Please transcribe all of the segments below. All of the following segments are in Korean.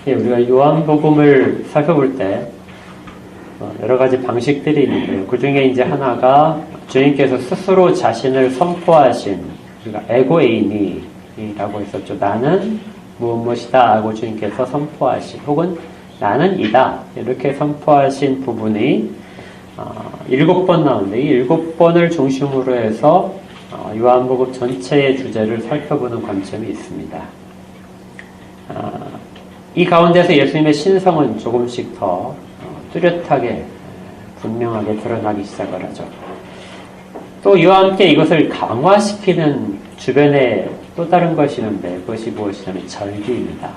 우리가 요한복음을 살펴볼 때 여러 가지 방식들이 있는데요. 그 중에 이제 하나가 주님께서 스스로 자신을 선포하신, 그러니까 에고에이미라고 했었죠. 나는 무엇이다 하고 주님께서 선포하신, 혹은 나는 이다 이렇게 선포하신 부분이 7번 나오는데, 이 7번을 중심으로 해서 요한복음 전체의 주제를 살펴보는 관점이 있습니다. 이 가운데서 예수님의 신성은 조금씩 더 뚜렷하게 분명하게 드러나기 시작을 하죠. 또 이와 함께 이것을 강화시키는 주변에 또 다른 것이 있는데, 그것이 무엇이냐면 절기입니다.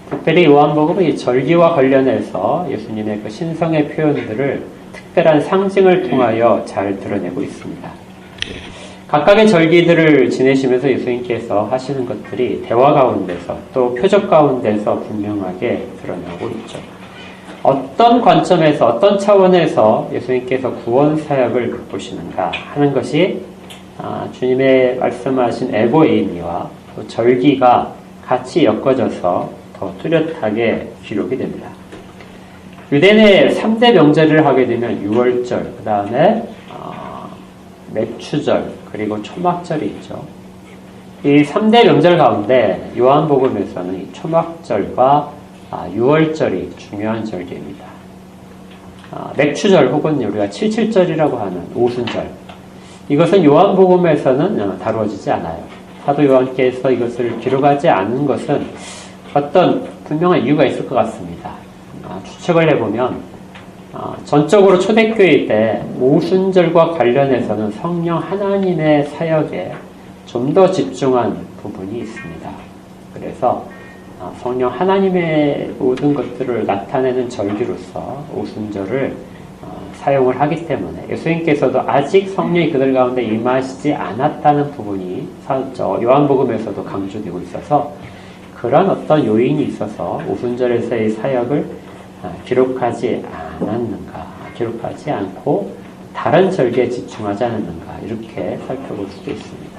특별히 요한복음은 이 절기와 관련해서 예수님의 그 신성의 표현들을 특별한 상징을 통하여 잘 드러내고 있습니다. 각각의 절기들을 지내시면서 예수님께서 하시는 것들이 대화 가운데서 또 표적 가운데서 분명하게 드러나고 있죠. 어떤 관점에서, 어떤 차원에서 예수님께서 구원 사역을 베푸시는가 하는 것이 주님의 말씀하신 에고에이미와 또 절기가 같이 엮어져서 더 뚜렷하게 기록이 됩니다. 유대인의 3대 명절을 하게 되면 유월절, 그 다음에 맥추절, 그리고 초막절이 있죠. 이 3대 명절 가운데 요한복음에서는 이 초막절과 유월절이 중요한 절기입니다. 맥추절 혹은 우리가 칠칠절이라고 하는 오순절, 이것은 요한복음에서는 다루어지지 않아요. 사도 요한께서 이것을 기록하지 않은 것은 어떤 분명한 이유가 있을 것 같습니다. 추측을 해보면 전적으로 초대교회 때 오순절과 관련해서는 성령 하나님의 사역에 좀 더 집중한 부분이 있습니다. 그래서 성령 하나님의 모든 것들을 나타내는 절기로서 오순절을 사용을 하기 때문에 예수님께서도 아직 성령이 그들 가운데 임하시지 않았다는 부분이 요한복음에서도 강조되고 있어서 그런 어떤 요인이 있어서 오순절에서의 사역을 기록하지 않았는가, 기록하지 않고 다른 절기에 집중하지 않았는가, 이렇게 살펴볼 수도 있습니다.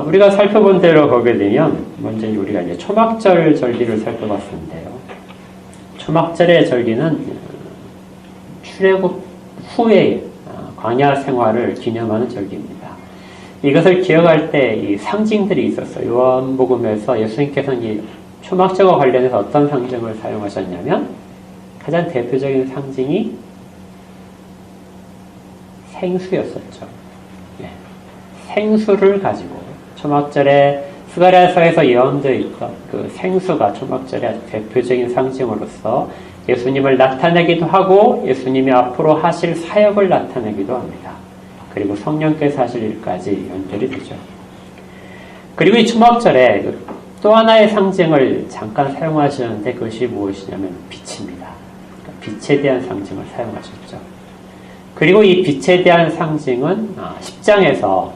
우리가 살펴본 대로 보게 되면 먼저 우리가 이제 초막절 절기를 살펴봤는데요. 초막절의 절기는 출애굽 후의 광야 생활을 기념하는 절기입니다. 이것을 기억할 때 이 상징들이 있었어요. 요한복음에서 예수님께서는 이 초막절과 관련해서 어떤 상징을 사용하셨냐면 가장 대표적인 상징이 생수였었죠. 생수를 가지고 초막절에 스가랴서에서 예언되어 있던 그 생수가 초막절의 아주 대표적인 상징으로서 예수님을 나타내기도 하고 예수님이 앞으로 하실 사역을 나타내기도 합니다. 그리고 성령께서 하실 일까지 연결이 되죠. 그리고 이 초막절에 또 하나의 상징을 잠깐 사용하시는데 그것이 무엇이냐면 빛입니다. 그러니까 빛에 대한 상징을 사용하셨죠. 그리고 이 빛에 대한 상징은 10장에서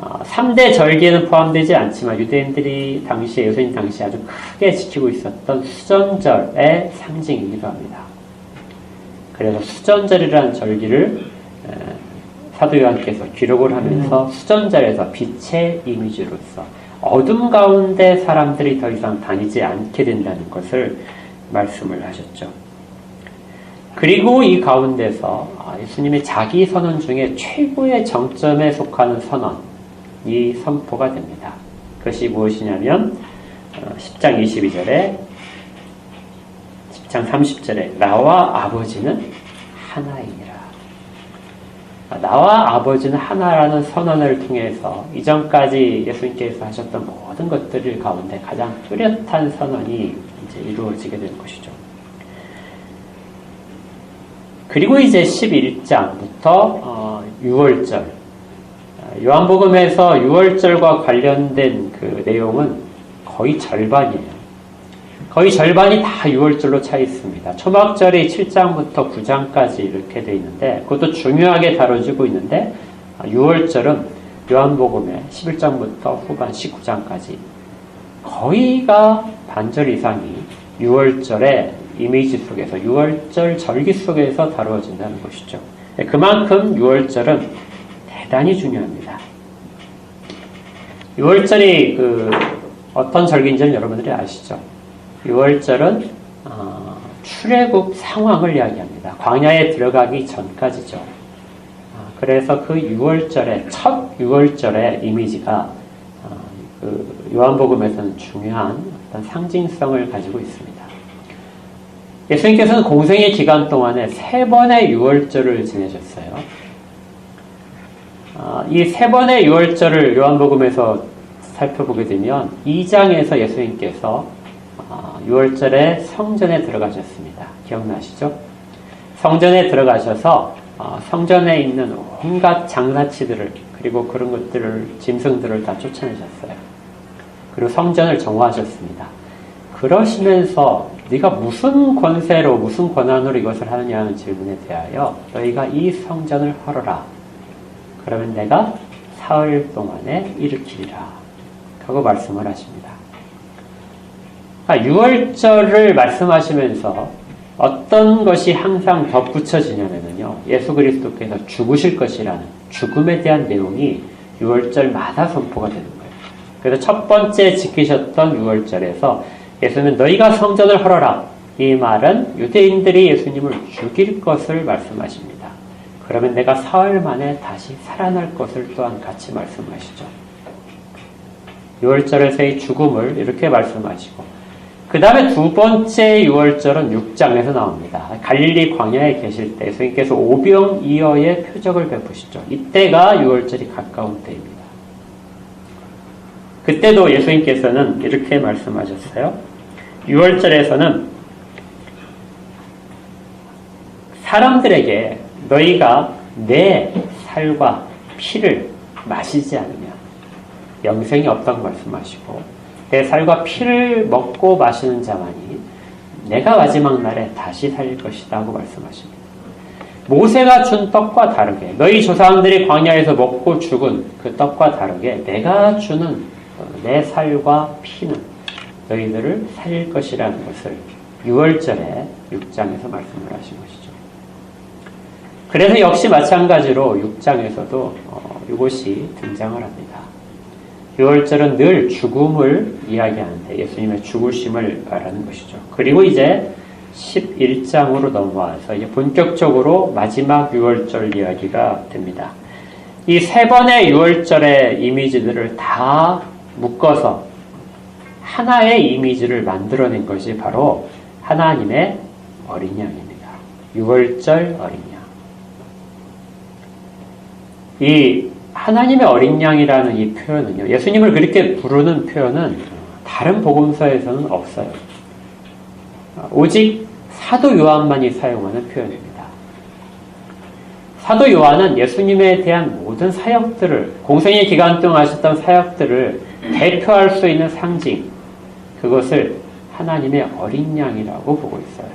3대 절기에는 포함되지 않지만 유대인들이 당시에, 예수님 당시에 아주 크게 지키고 있었던 수전절의 상징이기도 합니다. 그래서 수전절이라는 절기를 사도 요한께서 기록을 하면서 수전절에서 빛의 이미지로서 어둠 가운데 사람들이 더 이상 다니지 않게 된다는 것을 말씀을 하셨죠. 그리고 이 가운데서 예수님의 자기 선언 중에 최고의 정점에 속하는 선언이 선포가 됩니다. 그것이 무엇이냐면 10장 22절에 10장 30절에 나와 아버지는 하나이니라. 나와 아버지는 하나라는 선언을 통해서 이전까지 예수님께서 하셨던 모든 것들 가운데 가장 뚜렷한 선언이 이제 이루어지게 된 것이죠. 그리고 이제 11장부터 6월절, 요한복음에서 6월절과 관련된 그 내용은 거의 절반이에요. 거의 절반이 다 6월절로 차 있습니다. 초막절이 7장부터 9장까지 이렇게 되어 있는데 그것도 중요하게 다뤄지고 있는데 6월절은 요한복음의 11장부터 후반 19장까지 거의가 반절 이상이 6월절의 이미지 속에서 6월절 절기 속에서 다루어진다는 것이죠. 그만큼 6월절은 대단히 중요합니다. 유월절이 어떤 절기인지는 여러분들이 아시죠? 유월절은 출애굽 상황을 이야기합니다. 광야에 들어가기 전까지죠. 그래서 그 유월절의 첫 유월절의 이미지가 요한복음에서는 중요한 어떤 상징성을 가지고 있습니다. 예수님께서는 공생의 기간 동안에 3번의 유월절을 지내셨어요. 이 3번의 유월절을 요한복음에서 살펴보게 되면 2장에서 예수님께서 유월절에 성전에 들어가셨습니다. 기억나시죠? 성전에 들어가셔서 성전에 있는 온갖 장사치들을 그리고 그런 것들을 짐승들을 다 쫓아내셨어요. 그리고 성전을 정화하셨습니다. 그러시면서 네가 무슨 권세로 무슨 권한으로 이것을 하느냐는 질문에 대하여 너희가 이 성전을 헐어라. 그러면 내가 사흘 동안에 일으키리라. 하고 말씀을 하십니다. 유월절을 말씀하시면서 어떤 것이 항상 덧붙여지냐면요. 예수 그리스도께서 죽으실 것이라는 죽음에 대한 내용이 유월절마다 선포가 되는 거예요. 그래서 첫 번째 지키셨던 유월절에서 예수님은 너희가 성전을 헐어라. 이 말은 유대인들이 예수님을 죽일 것을 말씀하십니다. 그러면 내가 사흘 만에 다시 살아날 것을 또한 같이 말씀하시죠. 유월절에서의 죽음을 이렇게 말씀하시고 그 다음에 두 번째 유월절은 6장에서 나옵니다. 갈릴리 광야에 계실 때 예수님께서 오병이어의 표적을 베푸시죠. 이때가 유월절이 가까운 때입니다. 그때도 예수님께서는 이렇게 말씀하셨어요. 유월절에서는 사람들에게 너희가 내 살과 피를 마시지 않으면 영생이 없다고 말씀하시고 내 살과 피를 먹고 마시는 자만이 내가 마지막 날에 다시 살릴 것이다 하고 말씀하십니다. 모세가 준 떡과 다르게 너희 조상들이 광야에서 먹고 죽은 그 떡과 다르게 내가 주는 내 살과 피는 너희들을 살릴 것이라는 것을 6월절에 6장에서 말씀을 하신 것이죠. 그래서 역시 마찬가지로 6장에서도 이것이 등장을 합니다. 6월절은 늘 죽음을 이야기하는데 예수님의 죽으심을 말하는 것이죠. 그리고 이제 11장으로 넘어와서 이제 본격적으로 마지막 6월절 이야기가 됩니다. 이 세 번의 6월절의 이미지들을 다 묶어서 하나의 이미지를 만들어낸 것이 바로 하나님의 어린 양입니다. 6월절 어린 양. 이 하나님의 어린 양이라는 이 표현은요, 예수님을 그렇게 부르는 표현은 다른 복음서에서는 없어요. 오직 사도 요한만이 사용하는 표현입니다. 사도 요한은 예수님에 대한 모든 사역들을, 공생의 기간 동안 하셨던 사역들을 대표할 수 있는 상징, 그것을 하나님의 어린 양이라고 보고 있어요.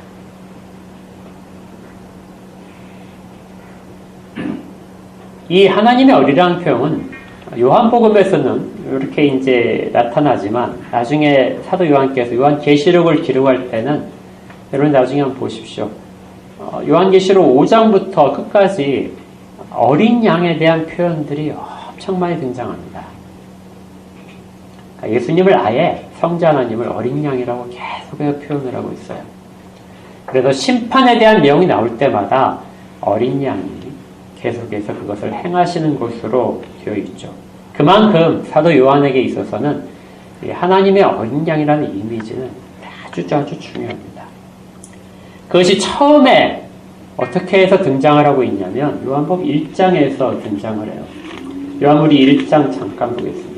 이 하나님의 어리라는 표현은 요한복음에서는 이렇게 이제 나타나지만 나중에 사도 요한께서 요한계시록을 기록할 때는 여러분 나중에 한번 보십시오. 요한계시록 5장부터 끝까지 어린 양에 대한 표현들이 엄청 많이 등장합니다. 예수님을 아예 성자 하나님을 어린 양이라고 계속해서 표현을 하고 있어요. 그래서 심판에 대한 내용이 나올 때마다 어린 양이 계속해서 그것을 행하시는 것으로 되어 있죠. 그만큼 사도 요한에게 있어서는 하나님의 어린 양이라는 이미지는 아주 중요합니다. 그것이 처음에 어떻게 해서 등장을 하고 있냐면 요한복음 1장에서 등장을 해요. 요한복음 1장 잠깐 보겠습니다.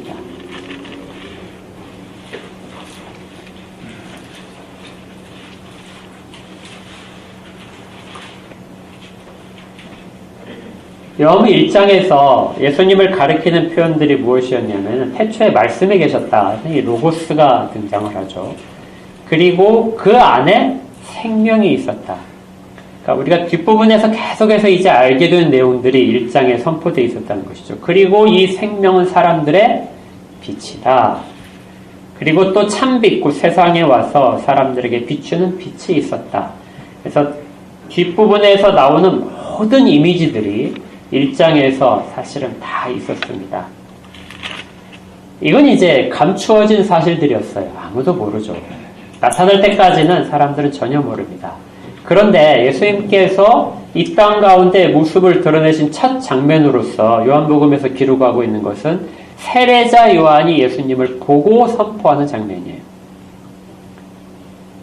요한복음 1장에서 예수님을 가리키는 표현들이 무엇이었냐면 태초에 말씀에 계셨다. 이 로고스가 등장을 하죠. 그리고 그 안에 생명이 있었다. 그러니까 우리가 뒷부분에서 계속해서 이제 알게 된 내용들이 1장에 선포되어 있었다는 것이죠. 그리고 이 생명은 사람들의 빛이다. 그리고 또 참빛, 곧 세상에 와서 사람들에게 비추는 빛이 있었다. 그래서 뒷부분에서 나오는 모든 이미지들이 1장에서 사실은 다 있었습니다. 이건 이제 감추어진 사실들이었어요. 아무도 모르죠. 나타날 때까지는 사람들은 전혀 모릅니다. 그런데 예수님께서 이 땅 가운데 모습을 드러내신 첫 장면으로서 요한복음에서 기록하고 있는 것은 세례자 요한이 예수님을 보고 선포하는 장면이에요.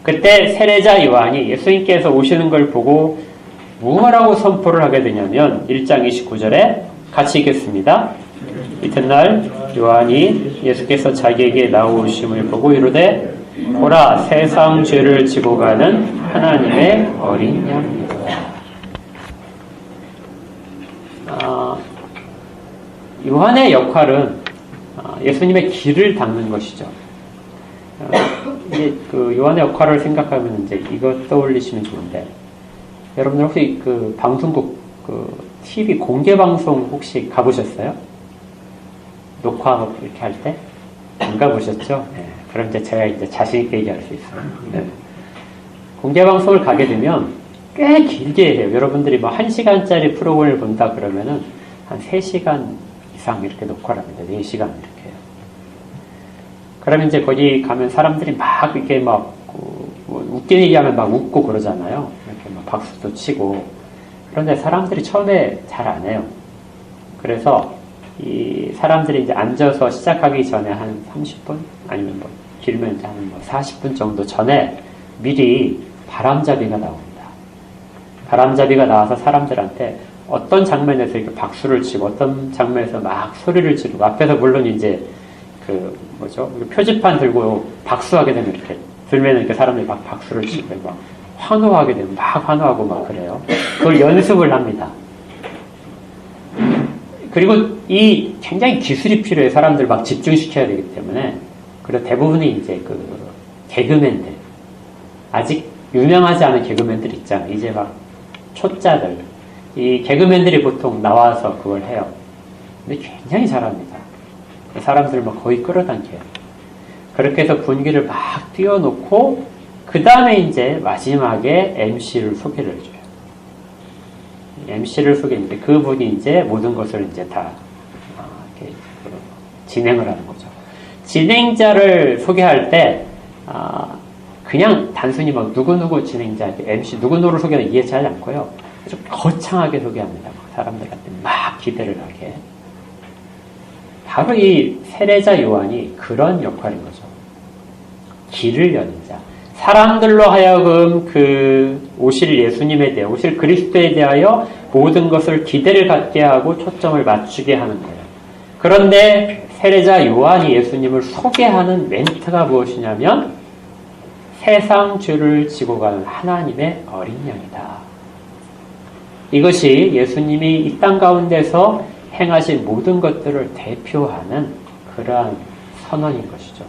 그때 세례자 요한이 예수님께서 오시는 걸 보고 무엇라고 선포를 하게 되냐면 1장 29절에 같이 읽겠습니다. 이튿날 요한이 예수께서 자기에게 나오심을 보고 이르되 보라 세상 죄를 지고 가는 하나님의 어린 양이다. 요한의 역할은 예수님의 길을 닦는 것이죠. 이제 그 요한의 역할을 생각하면 이제 이거 떠올리시면 좋은데, 여러분들 혹시 그 방송국 그 TV 공개 방송 혹시 가보셨어요? 녹화 이렇게 할 때? 안 가보셨죠? 네. 그럼 이제 제가 이제 자신있게 얘기할 수 있어요. 네. 공개 방송을 가게 되면 꽤 길게 해요. 여러분들이 뭐 1시간짜리 프로그램을 본다 그러면은 한 3시간 이상 이렇게 녹화를 합니다. 4시간 이렇게 해요. 그러면 이제 거기 가면 사람들이 막 이렇게 막 웃긴 얘기하면 막 웃고 그러잖아요. 이렇게 막 박수도 치고. 그런데 사람들이 처음에 잘 안 해요. 그래서 이 사람들이 이제 앉아서 시작하기 전에 한 30분 아니면 뭐 길면 이제 한 뭐 40분 정도 전에 미리 바람잡이가 나옵니다. 바람잡이가 나와서 사람들한테 어떤 장면에서 이렇게 박수를 치고 어떤 장면에서 막 소리를 지르고 앞에서 물론 이제 그 뭐죠? 표지판 들고 박수하게 되면 이렇게 들면 이렇게 사람들이 막 박수를 치고 막 환호하게 되면 막 환호하고 막 그래요. 그걸 연습을 합니다. 그리고 이 굉장히 기술이 필요해. 사람들 막 집중시켜야 되기 때문에. 그리고 대부분이 이제 그 개그맨들, 아직 유명하지 않은 개그맨들 있잖아요. 이제 막 초짜들. 이 개그맨들이 보통 나와서 그걸 해요. 근데 굉장히 잘합니다. 사람들 막 거의 끌어당겨요. 그렇게 해서 분위기를 막 띄워놓고 그 다음에 이제 마지막에 MC를 소개를 해줘요. MC를 소개했는데 그분이 이제 모든 것을 이제 다 이렇게 진행을 하는 거죠. 진행자를 소개할 때 그냥 단순히 막 누구누구 진행자, MC 누구누구를 소개하는 이해하지 않고요. 좀 거창하게 소개합니다. 사람들한테 막 기대를 하게. 바로 이 세례자 요한이 그런 역할인 거죠. 길을 여는 자. 사람들로 하여금 그 오실 예수님에 대해, 오실 그리스도에 대하여 모든 것을 기대를 갖게 하고 초점을 맞추게 하는 거예요. 그런데 세례자 요한이 예수님을 소개하는 멘트가 무엇이냐면 세상 죄를 지고 가는 하나님의 어린 양이다. 이것이 예수님이 이 땅 가운데서 행하신 모든 것들을 대표하는 그러한 선언인 것이죠.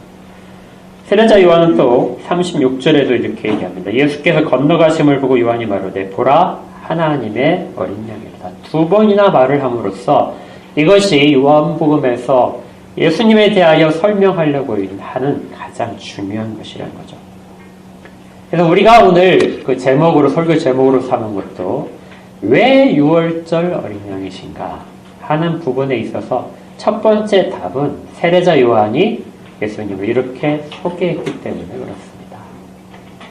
세례자 요한은 또 36절에도 이렇게 얘기합니다. 예수께서 건너가심을 보고 요한이 말하되 보라 하나님의 어린 양이다. 2번이나 말을 함으로써 이것이 요한복음에서 예수님에 대하여 설명하려고 하는 가장 중요한 것이라는 거죠. 그래서 우리가 오늘 그 제목으로, 설교 제목으로 삼은 것도 왜 6월절 어린 양이신가 하는 부분에 있어서 첫 번째 답은 세례자 요한이 예수님을 이렇게 소개했기 때문에 그렇습니다.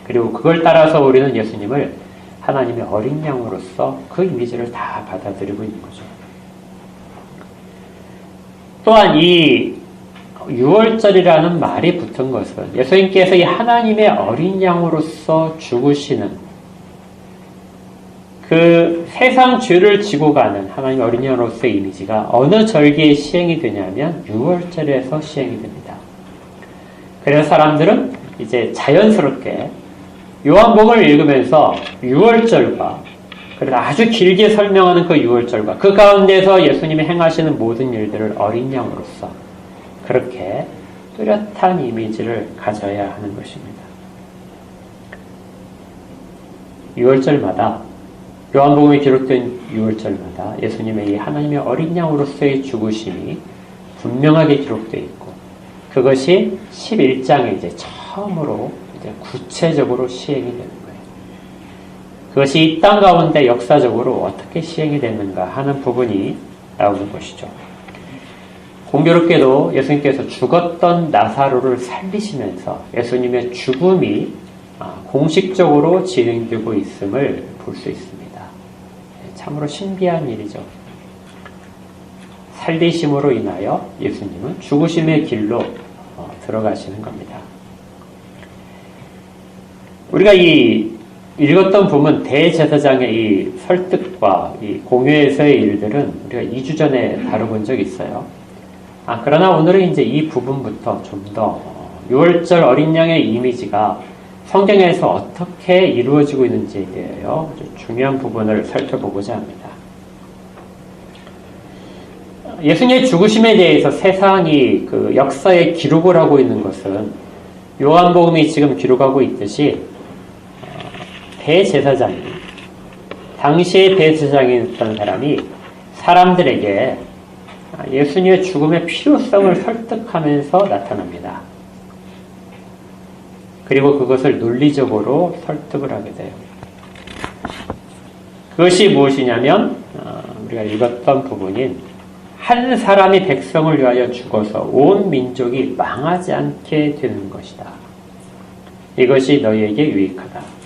그리고 그걸 따라서 우리는 예수님을 하나님의 어린 양으로서 그 이미지를 다 받아들이고 있는 거죠. 또한 이 6월절이라는 말이 붙은 것은 예수님께서 이 하나님의 어린 양으로서 죽으시는 그 세상 죄를 지고 가는 하나님의 어린 양으로서의 이미지가 어느 절기에 시행이 되냐면 6월절에서 시행이 됩니다. 그래서 사람들은 이제 자연스럽게 요한복음을 읽으면서 6월절과 그래서 아주 길게 설명하는 그 6월절과 그 가운데서 예수님이 행하시는 모든 일들을 어린 양으로서 그렇게 뚜렷한 이미지를 가져야 하는 것입니다. 6월절마다 요한복음에 기록된 6월절마다 예수님의 이 하나님의 어린 양으로서의 죽으심이 분명하게 기록되어 있고 그것이 11장에 이제 처음으로 이제 구체적으로 시행이 되는 거예요. 그것이 이 땅 가운데 역사적으로 어떻게 시행이 됐는가 하는 부분이 나오는 것이죠. 공교롭게도 예수님께서 죽었던 나사로를 살리시면서 예수님의 죽음이 공식적으로 진행되고 있음을 볼 수 있습니다. 참으로 신비한 일이죠. 살리심으로 인하여 예수님은 죽으심의 길로 들어가시는 겁니다. 우리가 이 읽었던 부분 대제사장의 이 설득과 이 공회에서의 일들은 우리가 2주 전에 다뤄본 적이 있어요. 그러나 오늘은 이제 이 부분부터 좀 더 6월절 어린 양의 이미지가 성경에서 어떻게 이루어지고 있는지에 대하여 중요한 부분을 살펴보고자 합니다. 예수님의 죽으심에 대해서 세상이 그 역사에 기록을 하고 있는 것은 요한복음이 지금 기록하고 있듯이 대제사장이, 당시의 대제사장이었던 사람이 사람들에게 예수님의 죽음의 필요성을 설득하면서 나타납니다. 그리고 그것을 논리적으로 설득을 하게 돼요. 그것이 무엇이냐면 우리가 읽었던 부분인 한 사람이 백성을 위하여 죽어서 온 민족이 망하지 않게 되는 것이다. 이것이 너희에게 유익하다.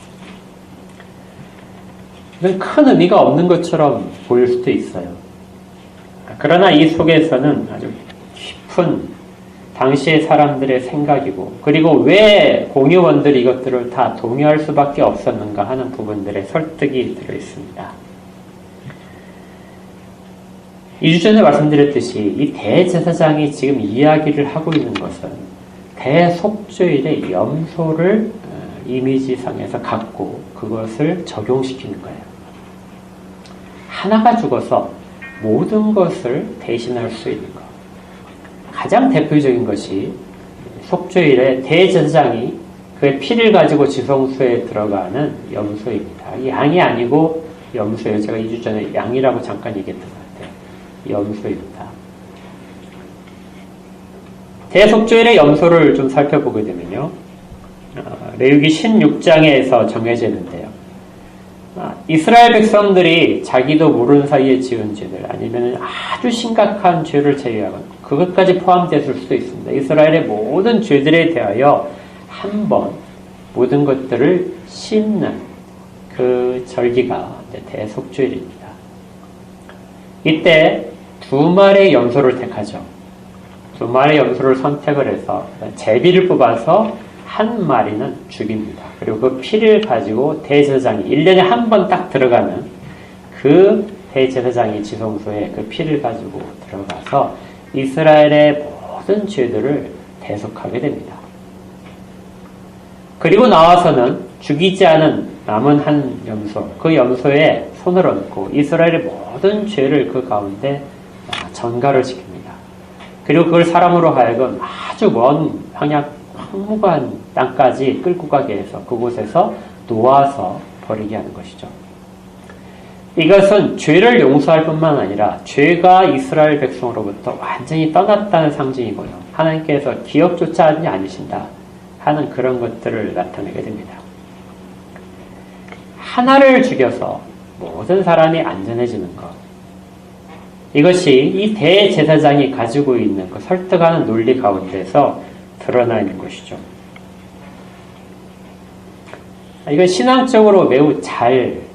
이건 큰 의미가 없는 것처럼 보일 수도 있어요. 그러나 이 속에서는 아주 깊은 당시의 사람들의 생각이고, 그리고 왜 공의원들이 이것들을 다 동의할 수밖에 없었는가 하는 부분들의 설득이 들어있습니다. 2주 전에 말씀드렸듯이 이 대제사장이 지금 이야기를 하고 있는 것은 대속죄일의 염소를 이미지상에서 갖고 그것을 적용시키는 거예요. 하나가 죽어서 모든 것을 대신할 수 있는 것. 가장 대표적인 것이 속죄일에 대제사장이 그의 피를 가지고 지성소에 들어가는 염소입니다. 이 양이 아니고 염소예요. 제가 2주 전에 양이라고 잠깐 얘기했던 것 같아요. 염소입니다. 대속죄일의 염소를 좀 살펴보게 되면요. 레위기 16장에서 정해져 있는데요. 이스라엘 백성들이 자기도 모르는 사이에 지은 죄들, 아니면 아주 심각한 죄를 제외하건 그것까지 포함됐을 수도 있습니다. 이스라엘의 모든 죄들에 대하여 한 번 모든 것들을 씹는 그 절기가 대속죄일입니다. 이때 2마리의 염소를 택하죠. 2마리의 염소를 선택을 해서 제비를 뽑아서 한 마리는 죽입니다. 그리고 그 피를 가지고 대제사장이 1년에 한 번 딱 들어가는 그 대제사장이 지성소에 그 피를 가지고 들어가서 이스라엘의 모든 죄들을 대속하게 됩니다. 그리고 나와서는 죽이지 않은 남은 한 염소, 그 염소에 손을 얹고 이스라엘의 모든 죄를 그 가운데 전가를 시킵니다. 그리고 그걸 사람으로 하여금 아주 먼 황무한 땅까지 끌고 가게 해서 그곳에서 놓아서 버리게 하는 것이죠. 이것은 죄를 용서할 뿐만 아니라 죄가 이스라엘 백성으로부터 완전히 떠났다는 상징이고요. 하나님께서 기억조차 하지 않으신다 하는 그런 것들을 나타내게 됩니다. 하나를 죽여서 모든 사람이 안전해지는 것. 이것이 이 대제사장이 가지고 있는 그 설득하는 논리 가운데서 드러나 있는 것이죠. 이건 신앙적으로 매우 잘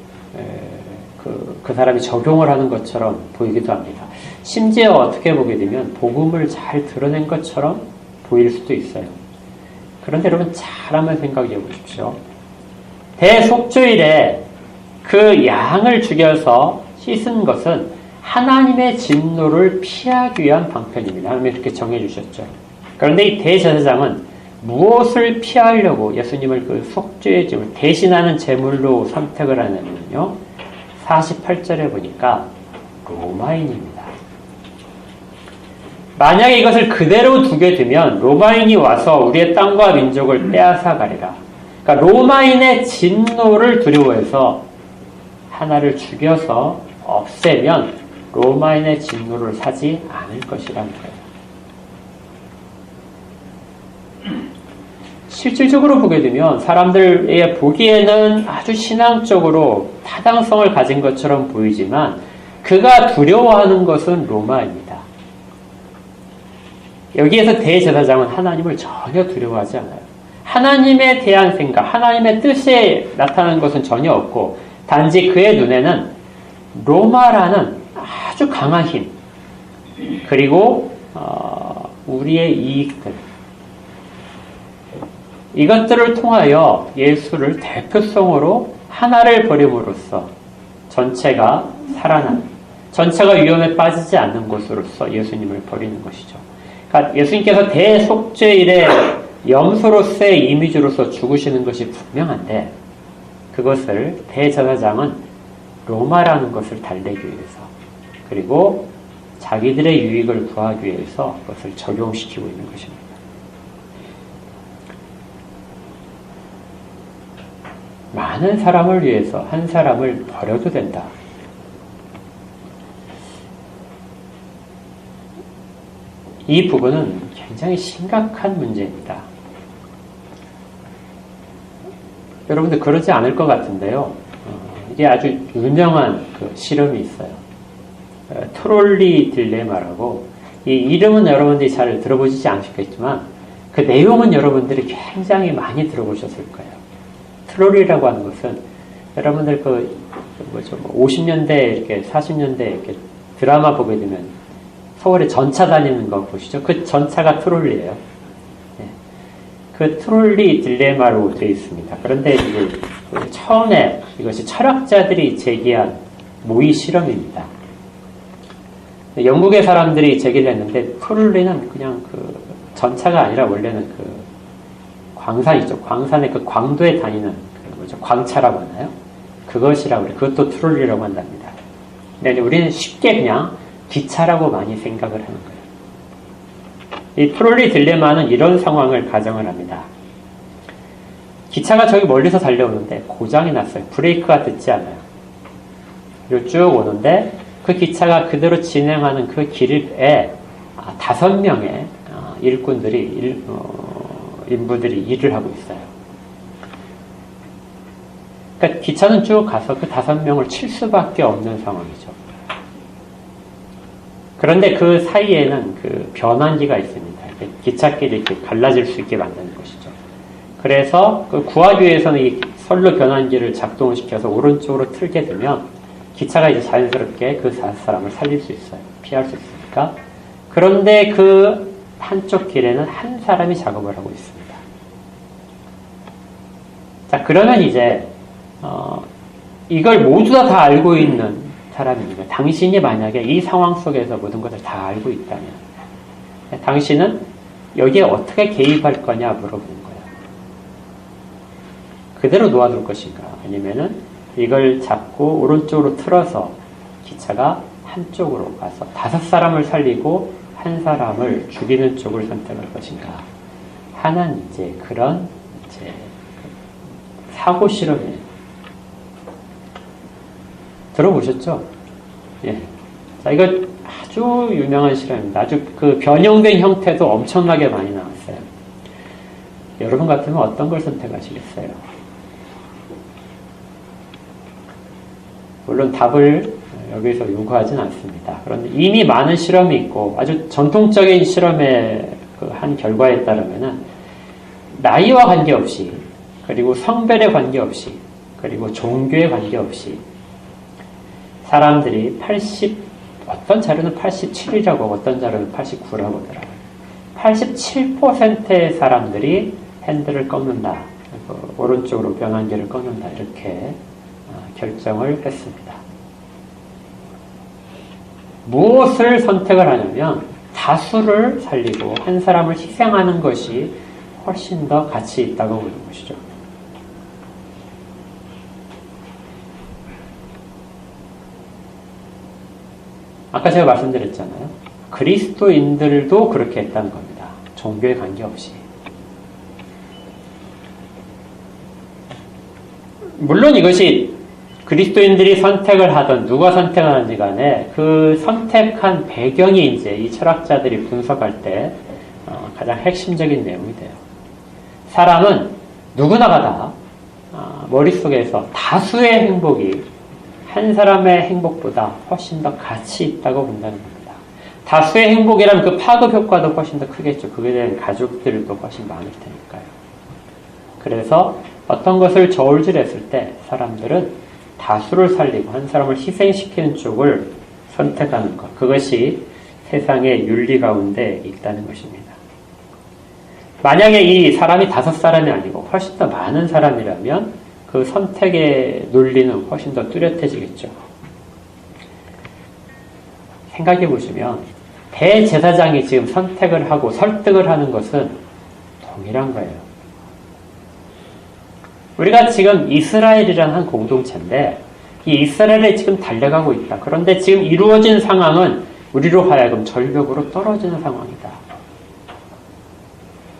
그 사람이 적용을 하는 것처럼 보이기도 합니다. 심지어 어떻게 보게 되면 복음을 잘 드러낸 것처럼 보일 수도 있어요. 그런데 여러분 잘 한번 생각해 보십시오. 대속죄일에 그 양을 죽여서 씻은 것은 하나님의 진노를 피하기 위한 방편입니다. 하나님이 이렇게 정해 주셨죠. 그런데 이 대제사장은 무엇을 피하려고 예수님을 그 속죄의 짐을 대신하는 제물로 선택을 하냐면요. 48절에 보니까 로마인입니다. 만약에 이것을 그대로 두게 되면 로마인이 와서 우리의 땅과 민족을 빼앗아 가리라. 그러니까 로마인의 진노를 두려워해서 하나를 죽여서 없애면 로마인의 진노를 사지 않을 것이라는 거예요. 실질적으로 보게 되면 사람들의 보기에는 아주 신앙적으로 타당성을 가진 것처럼 보이지만 그가 두려워하는 것은 로마입니다. 여기에서 대제사장은 하나님을 전혀 두려워하지 않아요. 하나님에 대한 생각, 하나님의 뜻에 나타나는 것은 전혀 없고 단지 그의 눈에는 로마라는 아주 강한 힘, 그리고 우리의 이익들, 이것들을 통하여 예수를 대표성으로 하나를 버림으로써 전체가 살아나는, 전체가 위험에 빠지지 않는 곳으로서 예수님을 버리는 것이죠. 그러니까 예수님께서 대속죄일의 염소로서의 이미지로서 죽으시는 것이 분명한데 그것을 대제사장은 로마라는 것을 달래기 위해서, 그리고 자기들의 유익을 구하기 위해서 그것을 적용시키고 있는 것입니다. 많은 사람을 위해서 한 사람을 버려도 된다. 이 부분은 굉장히 심각한 문제입니다. 여러분들 그러지 않을 것 같은데요. 이게 아주 유명한 그 실험이 있어요. 트롤리 딜레마라고, 이 이름은 여러분들이 잘 들어보시지 않으셨겠지만 그 내용은 여러분들이 굉장히 많이 들어보셨을 거예요. 트롤이라고 하는 것은 여러분들 50년대 이렇게 40년대 이렇게 드라마 보게 되면 서울에 전차 다니는 거 보시죠. 그 전차가 트롤리예요. 네. 그 트롤리 딜레마로 되어 있습니다. 그런데 처음에 이것이 철학자들이 제기한 모의 실험입니다. 영국의 사람들이 제기를 했는데 트롤리는 그냥 그 전차가 아니라 원래는 그 광산이죠. 광산의 그 광도에 다니는 광차라고 하나요? 그것이라고 해요. 그것도 트롤리라고 한답니다. 근데 우리는 쉽게 그냥 기차라고 많이 생각을 하는 거예요. 이 트롤리 딜레마는 이런 상황을 가정을 합니다. 기차가 저기 멀리서 달려오는데 고장이 났어요. 브레이크가 듣지 않아요. 그리고 쭉 오는데 그 기차가 그대로 진행하는 그 길에 5명의 일꾼들이, 인부들이 일을 하고 있어요. 그러니까 기차는 쭉 가서 그 5명을 칠 수밖에 없는 상황이죠. 그런데 그 사이에는 그 변환기가 있습니다. 기찻길이 이렇게 갈라질 수 있게 만드는 것이죠. 그래서 그 구하기 위해서는 이 선로 변환기를 작동을 시켜서 오른쪽으로 틀게 되면 기차가 이제 자연스럽게 그 5사람을 살릴 수 있어요. 피할 수 있으니까. 그런데 그 한쪽 길에는 한 사람이 작업을 하고 있습니다. 자, 그러면 이제 이걸 모두 다 알고 있는 사람입니다. 당신이 만약에 이 상황 속에서 모든 것을 다 알고 있다면 당신은 여기에 어떻게 개입할 거냐 물어보는 거예요. 그대로 놓아둘 것인가, 아니면은 이걸 잡고 오른쪽으로 틀어서 기차가 한쪽으로 가서 5사람을 살리고 한 사람을 죽이는 쪽을 선택할 것인가 하는 이제 그런 이제 사고 실험이에요. 들어보셨죠? 예. 자, 이거 아주 유명한 실험입니다. 아주 그 변형된 형태도 엄청나게 많이 나왔어요. 여러분 같으면 어떤 걸 선택하시겠어요? 물론 답을 여기서 요구하진 않습니다. 그런데 이미 많은 실험이 있고 아주 전통적인 실험의 그 한 결과에 따르면은 나이와 관계없이, 그리고 성별에 관계없이, 그리고 종교에 관계없이 사람들이 어떤 자료는 87이라고 하고 어떤 자료는 89라고 하더라고요. 87%의 사람들이 핸들을 꺾는다, 오른쪽으로 변환기를 꺾는다, 이렇게 결정을 했습니다. 무엇을 선택을 하냐면 다수를 살리고 한 사람을 희생하는 것이 훨씬 더 가치 있다고 보는 것이죠. 아까 제가 말씀드렸잖아요. 그리스도인들도 그렇게 했다는 겁니다. 종교에 관계없이. 물론 이것이 그리스도인들이 선택을 하든 누가 선택하는지 간에 그 선택한 배경이 이제 이 철학자들이 분석할 때 가장 핵심적인 내용이 돼요. 사람은 누구나가 다 머릿속에서 다수의 행복이 한 사람의 행복보다 훨씬 더 가치 있다고 본다는 겁니다. 다수의 행복이라면 그 파급 효과도 훨씬 더 크겠죠. 그에 대한 가족들도 훨씬 많을 테니까요. 그래서 어떤 것을 저울질했을 때 사람들은 다수를 살리고 한 사람을 희생시키는 쪽을 선택하는 것. 그것이 세상의 윤리 가운데 있다는 것입니다. 만약에 이 사람이 5사람이 아니고 훨씬 더 많은 사람이라면 그 선택의 논리는 훨씬 더 뚜렷해지겠죠. 생각해 보시면 대제사장이 지금 선택을 하고 설득을 하는 것은 동일한 거예요. 우리가 지금 이스라엘이라는 한 공동체인데 이 이스라엘에 지금 달려가고 있다. 그런데 지금 이루어진 상황은 우리로 하여금 절벽으로 떨어지는 상황이다.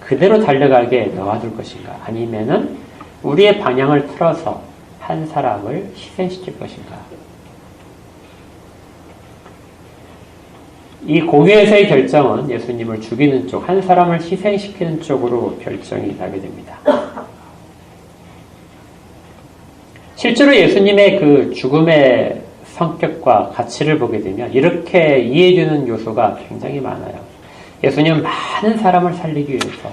그대로 달려가게 놓아둘 것인가? 아니면은 우리의 방향을 틀어서 한 사람을 희생시킬 것인가? 이 공회에서의 결정은 예수님을 죽이는 쪽, 한 사람을 희생시키는 쪽으로 결정이 나게 됩니다. 실제로 예수님의 그 죽음의 성격과 가치를 보게 되면 이렇게 이해되는 요소가 굉장히 많아요. 예수님은 많은 사람을 살리기 위해서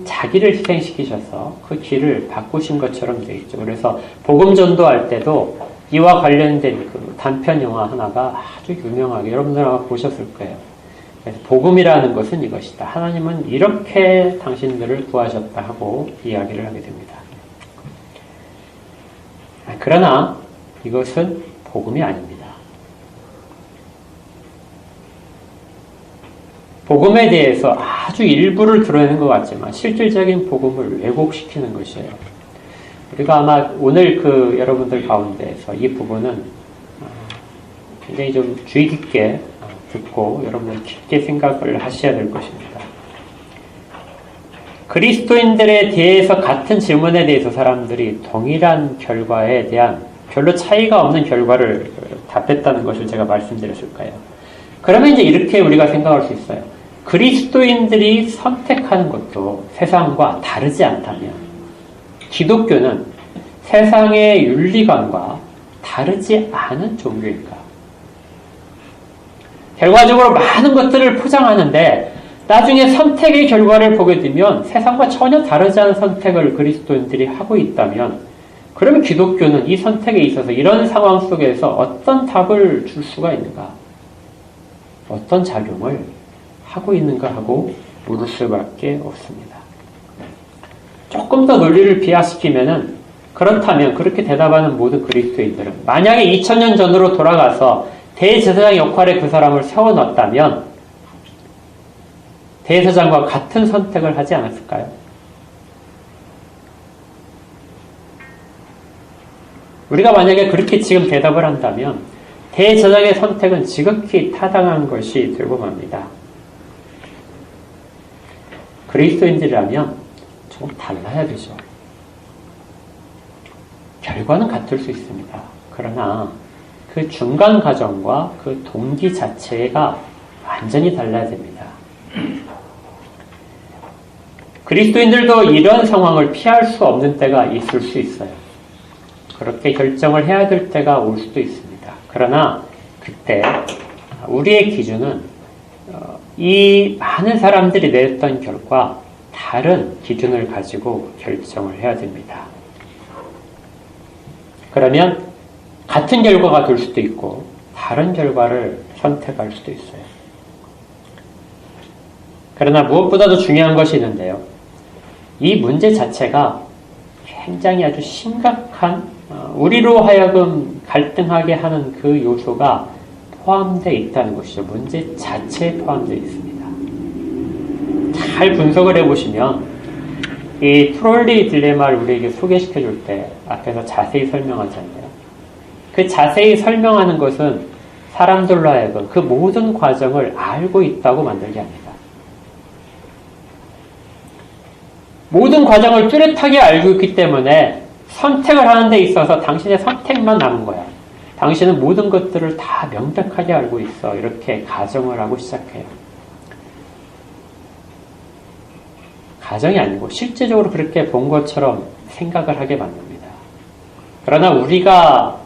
자기를 희생시키셔서 그 길을 바꾸신 것처럼 되어 있죠. 그래서 복음 전도할 때도 이와 관련된 그 단편 영화 하나가 아주 유명하게 여러분들 아마 보셨을 거예요. 그래서 복음이라는 것은 이것이다. 하나님은 이렇게 당신들을 구하셨다 하고 이야기를 하게 됩니다. 그러나 이것은 복음이 아닙니다. 복음에 대해서 아주 일부를 드러내는 것 같지만 실질적인 복음을 왜곡시키는 것이에요. 우리가 아마 오늘 그 여러분들 가운데에서 이 부분은 굉장히 좀 주의 깊게 듣고 여러분들 깊게 생각을 하셔야 될 것입니다. 그리스도인들에 대해서 같은 질문에 대해서 사람들이 동일한 결과에 대한 별로 차이가 없는 결과를 답했다는 것을 제가 말씀드렸을 거예요. 그러면 이제 이렇게 우리가 생각할 수 있어요. 그리스도인들이 선택하는 것도 세상과 다르지 않다면 기독교는 세상의 윤리관과 다르지 않은 종교일까? 결과적으로 많은 것들을 포장하는데 나중에 선택의 결과를 보게 되면 세상과 전혀 다르지 않은 선택을 그리스도인들이 하고 있다면 그러면 기독교는 이 선택에 있어서 이런 상황 속에서 어떤 답을 줄 수가 있는가? 어떤 작용을 하고 있는가 하고 물을 수밖에 없습니다. 조금 더 논리를 비하시키면은 그렇다면 그렇게 대답하는 모든 그리스도인들은 만약에 2000년 전으로 돌아가서 대제사장 역할에 그 사람을 세워놨다면 대제사장과 같은 선택을 하지 않았을까요? 우리가 만약에 그렇게 지금 대답을 한다면 대제사장의 선택은 지극히 타당한 것이 되고 맙니다. 그리스도인들이라면 조금 달라야 되죠. 결과는 같을 수 있습니다. 그러나 그 중간 과정과 그 동기 자체가 완전히 달라야 됩니다. 그리스도인들도 이런 상황을 피할 수 없는 때가 있을 수 있어요. 그렇게 결정을 해야 될 때가 올 수도 있습니다. 그러나 그때 우리의 기준은 이 많은 사람들이 내렸던 결과 다른 기준을 가지고 결정을 해야 됩니다. 그러면 같은 결과가 될 수도 있고 다른 결과를 선택할 수도 있어요. 그러나 무엇보다도 중요한 것이 있는데요. 이 문제 자체가 굉장히 아주 심각한 우리로 하여금 갈등하게 하는 그 요소가 포함되어 있다는 것이죠. 문제 자체에 포함되어 있습니다. 잘 분석을 해보시면 이 트롤리 딜레마를 우리에게 소개시켜 줄 때 앞에서 자세히 설명하잖아요. 그 자세히 설명하는 것은 사람들로 하여금 그 모든 과정을 알고 있다고 만들게 합니다. 모든 과정을 뚜렷하게 알고 있기 때문에 선택을 하는 데 있어서 당신의 선택만 남은 거야. 당신은 모든 것들을 다 명백하게 알고 있어. 이렇게 가정을 하고 시작해요. 가정이 아니고 실제적으로 그렇게 본 것처럼 생각을 하게 만듭니다. 그러나 우리가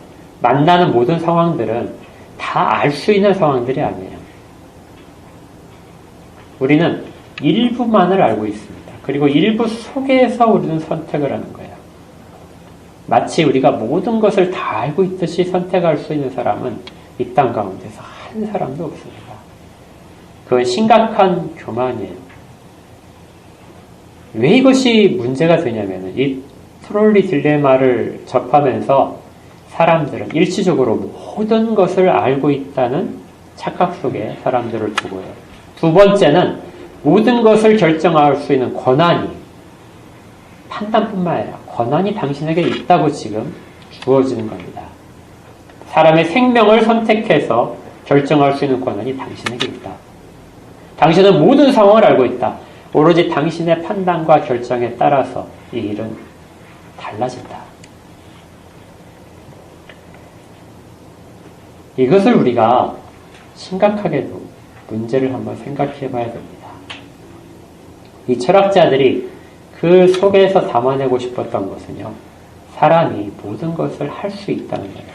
만나는 모든 상황들은 다 알 수 있는 상황들이 아니에요. 우리는 일부만을 알고 있습니다. 그리고 일부 속에서 우리는 선택을 하는 거예요. 마치 우리가 모든 것을 다 알고 있듯이 선택할 수 있는 사람은 이 땅 가운데서 한 사람도 없습니다. 그건 심각한 교만이에요. 왜 이것이 문제가 되냐면 이 트롤리 딜레마를 접하면서 사람들은 일시적으로 모든 것을 알고 있다는 착각 속에 사람들을 두고요. 두 번째는 모든 것을 결정할 수 있는 권한이, 판단뿐만 아니라 권한이 당신에게 있다고 지금 주어지는 겁니다. 사람의 생명을 선택해서 결정할 수 있는 권한이 당신에게 있다. 당신은 모든 상황을 알고 있다. 오로지 당신의 판단과 결정에 따라서 이 일은 달라진다. 이것을 우리가 심각하게도 문제를 한번 생각해 봐야 됩니다. 이 철학자들이 그 속에서 담아내고 싶었던 것은요, 사람이 모든 것을 할 수 있다는 거예요.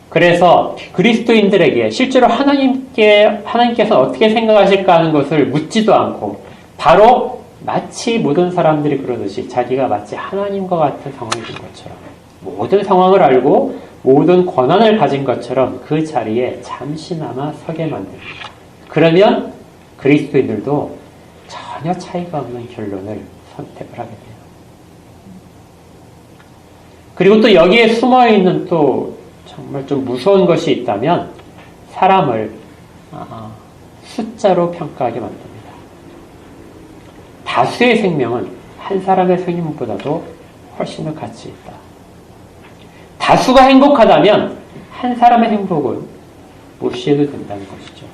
그래서 그리스도인들에게 실제로 하나님께서 어떻게 생각하실까 하는 것을 묻지도 않고 바로 마치 모든 사람들이 그러듯이 자기가 마치 하나님과 같은 상황이 된 것처럼 모든 상황을 알고 모든 권한을 가진 것처럼 그 자리에 잠시나마 서게 만듭니다. 그러면 그리스도인들도 전혀 차이가 없는 결론을 선택을 하게 돼요. 그리고 또 여기에 숨어있는 또 정말 좀 무서운 것이 있다면 사람을 숫자로 평가하게 만듭니다. 다수의 생명은 한 사람의 생명보다도 훨씬 더 가치 있다. 다수가 행복하다면 한 사람의 행복은 무시해도 된다는 것이죠.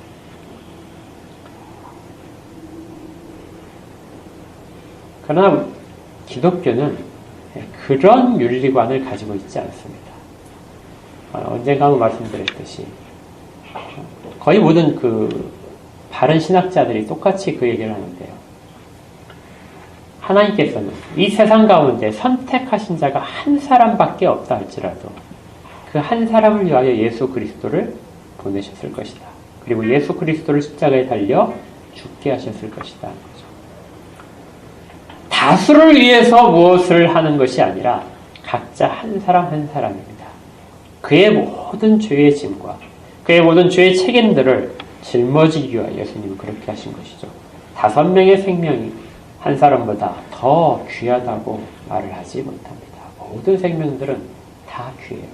그러나 기독교는 그런 윤리관을 가지고 있지 않습니다. 언젠가 한번 말씀드렸듯이 거의 모든 바른 신학자들이 똑같이 그 얘기를 하는데요. 하나님께서는 이 세상 가운데 선택하신 자가 한 사람밖에 없다 할지라도 그 한 사람을 위하여 예수 그리스도를 보내셨을 것이다. 그리고 예수 그리스도를 십자가에 달려 죽게 하셨을 것이다. 다수를 위해서 무엇을 하는 것이 아니라 각자 한 사람 한 사람입니다. 그의 모든 죄의 짐과 그의 모든 죄의 책임들을 짊어지기 위하여 예수님은 그렇게 하신 것이죠. 5명의 생명이 한 사람보다 더 귀하다고 말을 하지 못합니다. 모든 생명들은 다 귀해요.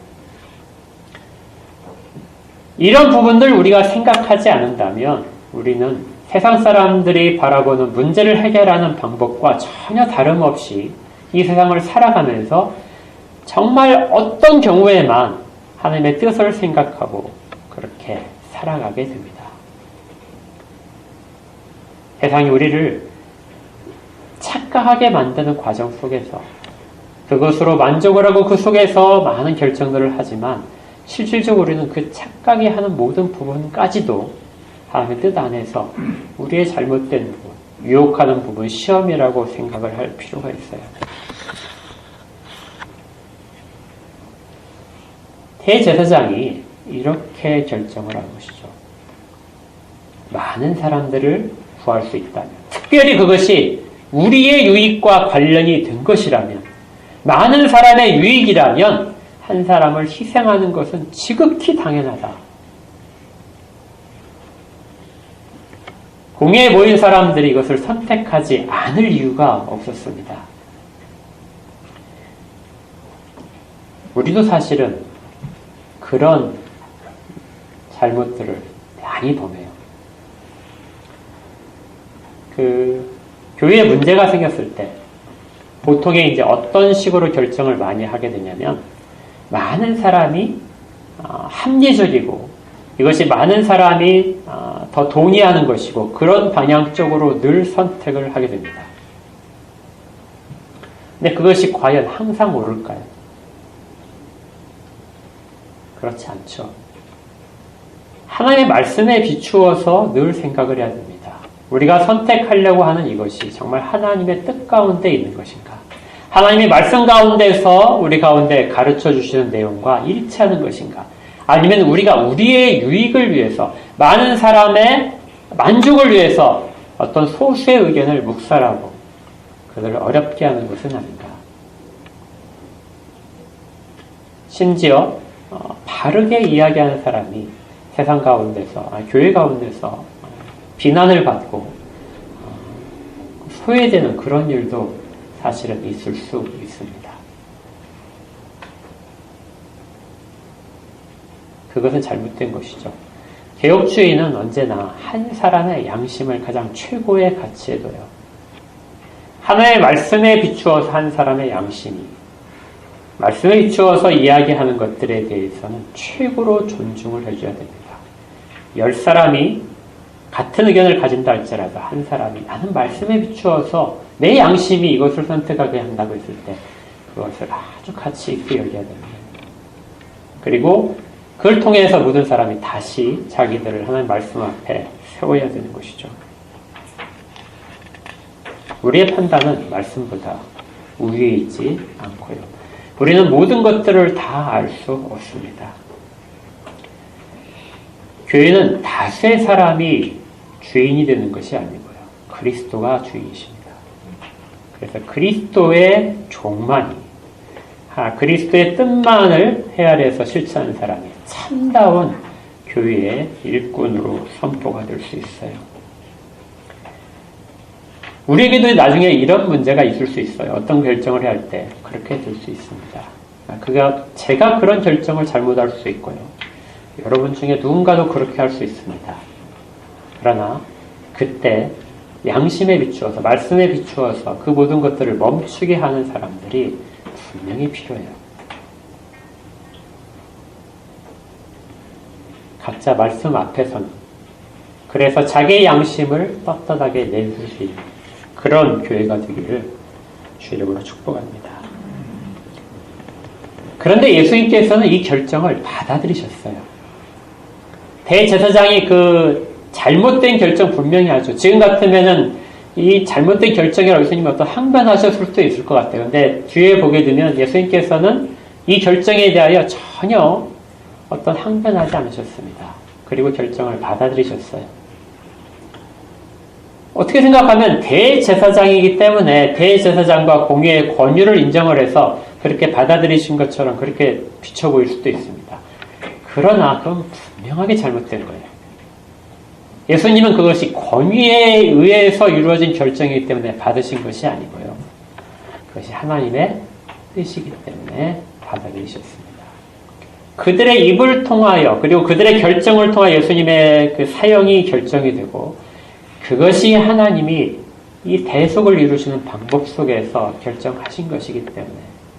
이런 부분들 우리가 생각하지 않는다면 우리는 세상 사람들이 바라보는 문제를 해결하는 방법과 전혀 다름없이 이 세상을 살아가면서 정말 어떤 경우에만 하나님의 뜻을 생각하고 그렇게 살아가게 됩니다. 세상이 우리를 착각하게 만드는 과정 속에서 그것으로 만족을 하고 그 속에서 많은 결정들을 하지만 실질적으로 우리는 그 착각이 하는 모든 부분까지도 하나님의 뜻 안에서 우리의 잘못된 부분, 유혹하는 부분, 시험이라고 생각을 할 필요가 있어요. 대제사장이 이렇게 결정을 한 것이죠. 많은 사람들을 구할 수 있다면, 특별히 그것이 우리의 유익과 관련이 된 것이라면, 많은 사람의 유익이라면 한 사람을 희생하는 것은 지극히 당연하다. 공회에 모인 사람들이 이것을 선택하지 않을 이유가 없었습니다. 우리도 사실은 그런 잘못들을 많이 범해요. 교회에 문제가 생겼을 때 보통에 이제 어떤 식으로 결정을 많이 하게 되냐면 많은 사람이 합리적이고 이것이 많은 사람이 더 동의하는 것이고 그런 방향 쪽으로 늘 선택을 하게 됩니다. 근데 그것이 과연 항상 옳을까요? 그렇지 않죠. 하나님의 말씀에 비추어서 늘 생각을 해야 됩니다. 우리가 선택하려고 하는 이것이 정말 하나님의 뜻 가운데 있는 것인가? 하나님이 말씀 가운데서 우리 가운데 가르쳐 주시는 내용과 일치하는 것인가? 아니면 우리가 우리의 유익을 위해서, 많은 사람의 만족을 위해서 어떤 소수의 의견을 묵살하고 그들을 어렵게 하는 것은 아닌가? 심지어 바르게 이야기하는 사람이 세상 가운데서, 교회 가운데서 비난을 받고 소외되는 그런 일도 사실은 있을 수 있습니다. 그것은 잘못된 것이죠. 개혁주의는 언제나 한 사람의 양심을 가장 최고의 가치에 둬요. 하나의 말씀에 비추어서 한 사람의 양심이, 말씀에 비추어서 이야기하는 것들에 대해서는 최고로 존중을 해줘야 됩니다. 10사람이 같은 의견을 가진다 할지라도 한 사람이 나는 말씀에 비추어서 내 양심이 이것을 선택하게 한다고 했을 때 그것을 아주 가치 있게 여겨야 됩니다. 그리고 그걸 통해서 모든 사람이 다시 자기들을 하나님 말씀 앞에 세워야 되는 것이죠. 우리의 판단은 말씀보다 우위에 있지 않고요. 우리는 모든 것들을 다 알 수 없습니다. 교회는 다수의 사람이 주인이 되는 것이 아니고요. 그리스도가 주인이십니다. 그래서 그리스도의 종만이, 그리스도의 뜻만을 헤아려서 실천하는 사람이 참다운 교회의 일꾼으로 선포가 될 수 있어요. 우리에게도 나중에 이런 문제가 있을 수 있어요. 어떤 결정을 해야 할 때 그렇게 될 수 있습니다. 제가 그런 결정을 잘못할 수 있고요. 여러분 중에 누군가도 그렇게 할 수 있습니다. 그러나 그때 양심에 비추어서, 말씀에 비추어서 그 모든 것들을 멈추게 하는 사람들이 분명히 필요해요. 각자 말씀 앞에서는, 그래서 자기의 양심을 떳떳하게 내줄 수 있는 그런 교회가 되기를 주의 이름으로 축복합니다. 그런데 예수님께서는 이 결정을 받아들이셨어요. 대제사장이 그 잘못된 결정 분명히 하죠. 지금 같으면은 이 잘못된 결정이라고 예수님이 어떤 항변하셨을 수도 있을 것 같아요. 근데 뒤에 보게 되면 예수님께서는 이 결정에 대하여 전혀 어떤 항변하지 않으셨습니다. 그리고 결정을 받아들이셨어요. 어떻게 생각하면 대제사장이기 때문에 대제사장과 공의의 권위를 인정을 해서 그렇게 받아들이신 것처럼 그렇게 비춰 보일 수도 있습니다. 그러나 그건 분명하게 잘못된 거예요. 예수님은 그것이 권위에 의해서 이루어진 결정이기 때문에 받으신 것이 아니고요. 그것이 하나님의 뜻이기 때문에 받아들이셨습니다. 그들의 입을 통하여, 그리고 그들의 결정을 통하여 예수님의 그 사형이 결정이 되고, 그것이 하나님이 이 대속을 이루시는 방법 속에서 결정하신 것이기 때문에,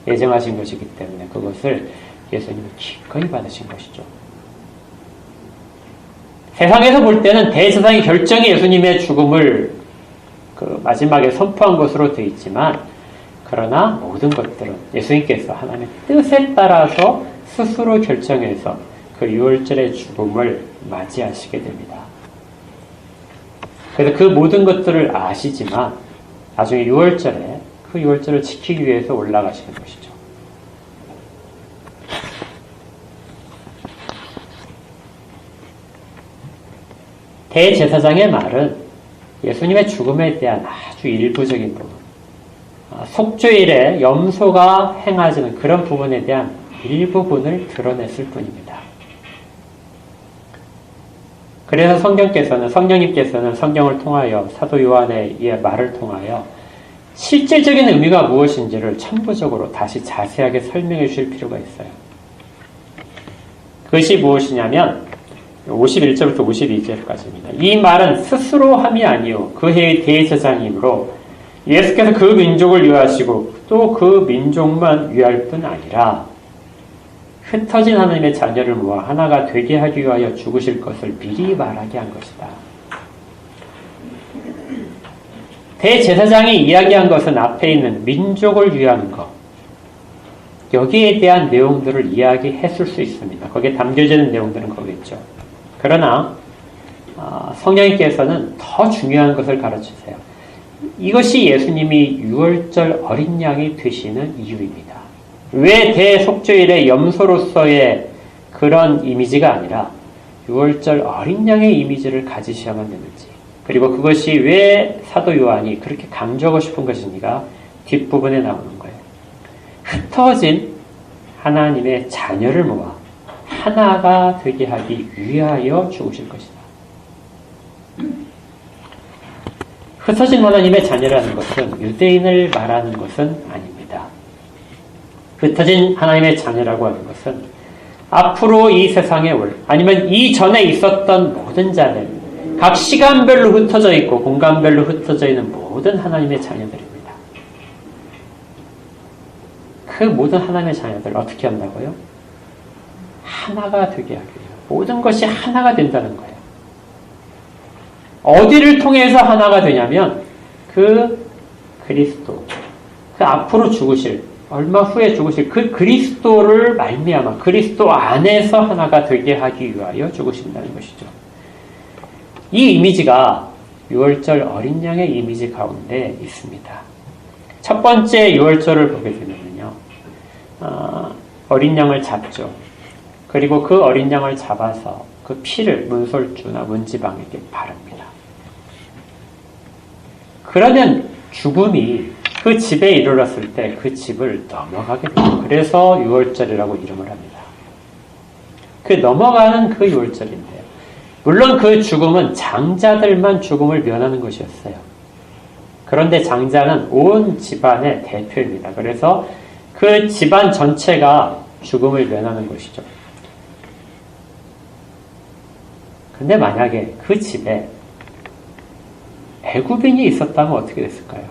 예정하신 것이기 때문에 그것을 예수님은 기꺼이 받으신 것이죠. 세상에서 볼 때는 대제사장의 결정이 예수님의 죽음을 그 마지막에 선포한 것으로 되어 있지만, 그러나 모든 것들은 예수님께서 하나님의 뜻에 따라서 스스로 결정해서 그 유월절의 죽음을 맞이하시게 됩니다. 그래서 그 모든 것들을 아시지만 나중에 유월절에 그 유월절을 지키기 위해서 올라가시는 것이죠. 대제사장의 말은 예수님의 죽음에 대한 아주 일부적인 부분, 속죄일에 염소가 행하시는 그런 부분에 대한 일부분을 드러냈을 뿐입니다. 그래서 성령님께서는 성경을 통하여 사도 요한의 말을 통하여 실질적인 의미가 무엇인지를 첨부적으로 다시 자세하게 설명해 주실 필요가 있어요. 그것이 무엇이냐면 51절부터 52절까지입니다. 이 말은 스스로 함이 아니요 그 해의 대제사장이므로 예수께서 그 민족을 위하시고 또 그 민족만 위할 뿐 아니라 흩어진 하나님의 자녀를 모아 하나가 되게 하기 위하여 죽으실 것을 미리 말하게 한 것이다. 대제사장이 이야기한 것은 앞에 있는 민족을 위하는 것, 여기에 대한 내용들을 이야기했을 수 있습니다. 거기에 담겨지는 내용들은 거기있죠. 그러나 성령님께서는 더 중요한 것을 가르치세요. 이것이 예수님이 유월절 어린 양이 되시는 이유입니다. 왜 대속죄일의 염소로서의 그런 이미지가 아니라 유월절 어린 양의 이미지를 가지셔야만 되는지, 그리고 그것이 왜 사도 요한이 그렇게 강조하고 싶은 것인지가 뒷부분에 나오는 거예요. 흩어진 하나님의 자녀를 모아 하나가 되게 하기 위하여 죽으실 것이다. 흩어진 하나님의 자녀라는 것은 유대인을 말하는 것은 아닙니다. 흩어진 하나님의 자녀라고 하는 것은 앞으로 이 세상에 올, 아니면 이전에 있었던 모든 자들, 각 시간별로 흩어져 있고 공간별로 흩어져 있는 모든 하나님의 자녀들입니다. 그 모든 하나님의 자녀들 어떻게 한다고요? 하나가 되게 하기 위해요. 모든 것이 하나가 된다는 거예요. 어디를 통해서 하나가 되냐면 그 그리스도, 그 앞으로 죽으실, 얼마 후에 죽으실 그 그리스도를 말미암아 그리스도 안에서 하나가 되게 하기 위하여 죽으신다는 것이죠. 이 이미지가 유월절 어린 양의 이미지 가운데 있습니다. 첫 번째 유월절을 보게 되면요, 어린 양을 잡죠. 그리고 그 어린 양을 잡아서 그 피를 문설주나 문지방에게 바릅니다. 그러면 죽음이 그 집에 이르렀을 때 그 집을 넘어가게 됩니다. 그래서 유월절이라고 이름을 합니다. 그 넘어가는 그 유월절인데요. 물론 그 죽음은 장자들만 죽음을 면하는 것이었어요. 그런데 장자는 온 집안의 대표입니다. 그래서 그 집안 전체가 죽음을 면하는 것이죠. 근데 만약에 그 집에 애굽인이 있었다면 어떻게 됐을까요?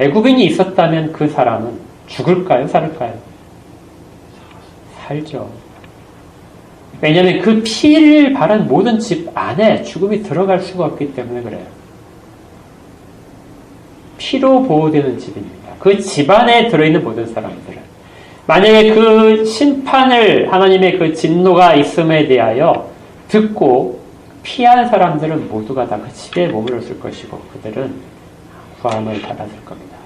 애굽인이 있었다면 그 사람은 죽을까요? 살을까요? 살죠. 왜냐하면 그 피를 바른 모든 집 안에 죽음이 들어갈 수가 없기 때문에 그래요. 피로 보호되는 집입니다. 그 집 안에 들어있는 모든 사람들은. 만약에 그 심판을, 하나님의 그 진노가 있음에 대하여 듣고 피한 사람들은 모두가 다 그 집에 머물렀을 것이고 그들은 구함을 받았을 겁니다.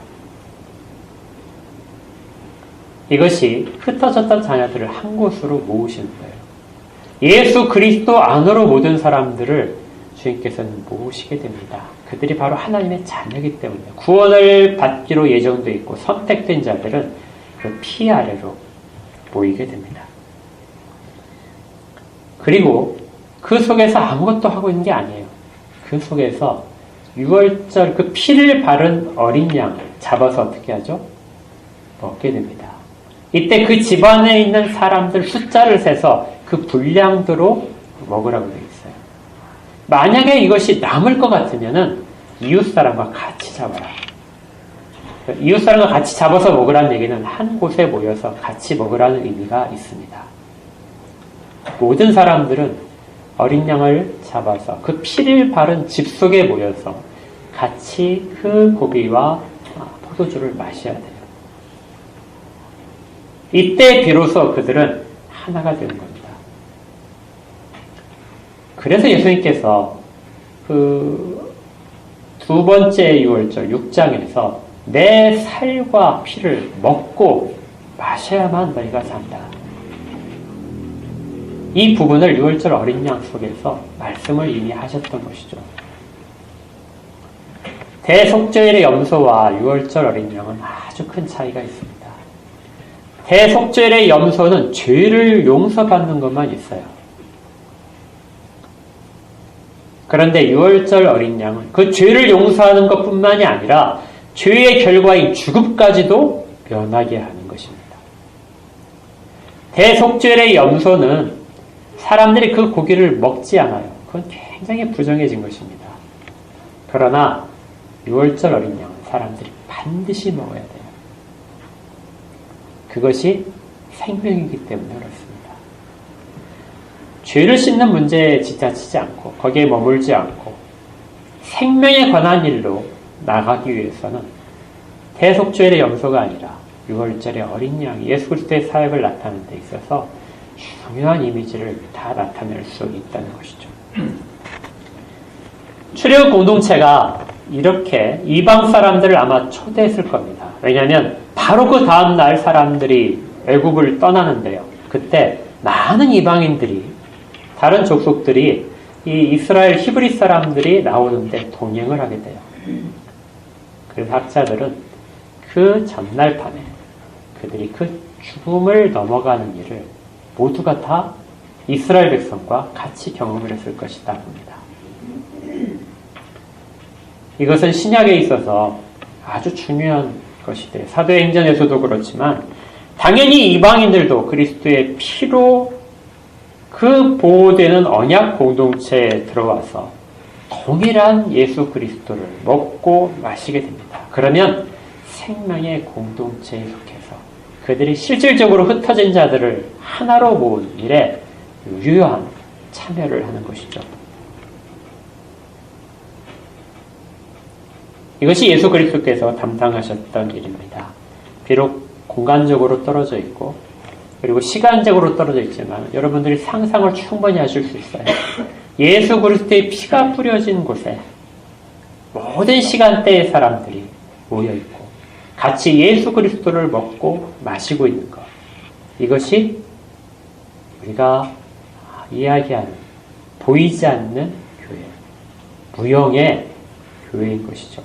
이것이 흩어졌던 자녀들을 한 곳으로 모으시는 거예요. 예수 그리스도 안으로 모든 사람들을 주님께서는 모으시게 됩니다. 그들이 바로 하나님의 자녀이기 때문에 구원을 받기로 예정되어 있고 선택된 자들은 그 피 아래로 모이게 됩니다. 그리고 그 속에서 아무것도 하고 있는 게 아니에요. 그 속에서 유월절 그 피를 바른 어린 양을 잡아서 어떻게 하죠? 먹게 됩니다. 이때 그 집안에 있는 사람들 숫자를 세서 그 분량대로 먹으라고 되어 있어요. 만약에 이것이 남을 것 같으면은 이웃사람과 같이 잡아라. 이웃사람과 같이 잡아서 먹으라는 얘기는 한 곳에 모여서 같이 먹으라는 의미가 있습니다. 모든 사람들은 어린 양을 잡아서 그 피를 바른 집 속에 모여서 같이 그 고기와 포도주를 마셔야 돼요. 이때 비로소 그들은 하나가 되는 겁니다. 그래서 예수님께서 그 두 번째 유월절 6장에서 내 살과 피를 먹고 마셔야만 너희가 산다. 이 부분을 유월절 어린 양 속에서 말씀을 이미 하셨던 것이죠. 대속죄일의 염소와 유월절 어린 양은 아주 큰 차이가 있습니다. 대속죄일의 염소는 죄를 용서받는 것만 있어요. 그런데 유월절 어린 양은 그 죄를 용서하는 것뿐만이 아니라 죄의 결과인 죽음까지도 면하게 하는 것입니다. 대속죄일의 염소는 사람들이 그 고기를 먹지 않아요. 그건 굉장히 부정해진 것입니다. 그러나 유월절 어린 양은 사람들이 반드시 먹어야 돼요. 그것이 생명이기 때문에 그렇습니다. 죄를 씻는 문제에 지나치지 않고 거기에 머물지 않고 생명에 관한 일로 나가기 위해서는 대속죄의 염소가 아니라 유월절의 어린 양이 예수 그리스도의 사역을 나타내는 데 있어서 중요한 이미지를 다 나타낼 수 있다는 것이죠. 출애굽 공동체가 이렇게 이방 사람들을 아마 초대했을 겁니다. 왜냐하면 바로 그 다음날 사람들이 애굽을 떠나는데요. 그때 많은 이방인들이, 다른 족속들이 이 이스라엘 히브리 사람들이 나오는데 동행을 하게 돼요. 그래서 학자들은 그 전날 밤에 그들이 그 죽음을 넘어가는 일을 모두가 다 이스라엘 백성과 같이 경험을 했을 것이다 봅니다. 이것은 신약에 있어서 아주 중요한 것이 돼요. 사도행전에서도 그렇지만 당연히 이방인들도 그리스도의 피로 그 보호되는 언약 공동체에 들어와서 동일한 예수 그리스도를 먹고 마시게 됩니다. 그러면 생명의 공동체에 속해서 그들이 실질적으로 흩어진 자들을 하나로 모은 일에 유효한 참여를 하는 것이죠. 이것이 예수 그리스도께서 담당하셨던 일입니다. 비록 공간적으로 떨어져 있고 그리고 시간적으로 떨어져 있지만 여러분들이 상상을 충분히 하실 수 있어요. 예수 그리스도의 피가 뿌려진 곳에 모든 시간대의 사람들이 모여있고 같이 예수 그리스도를 먹고 마시고 있는 것. 이것이 우리가 이야기하는 보이지 않는 교회, 무형의 교회인 것이죠.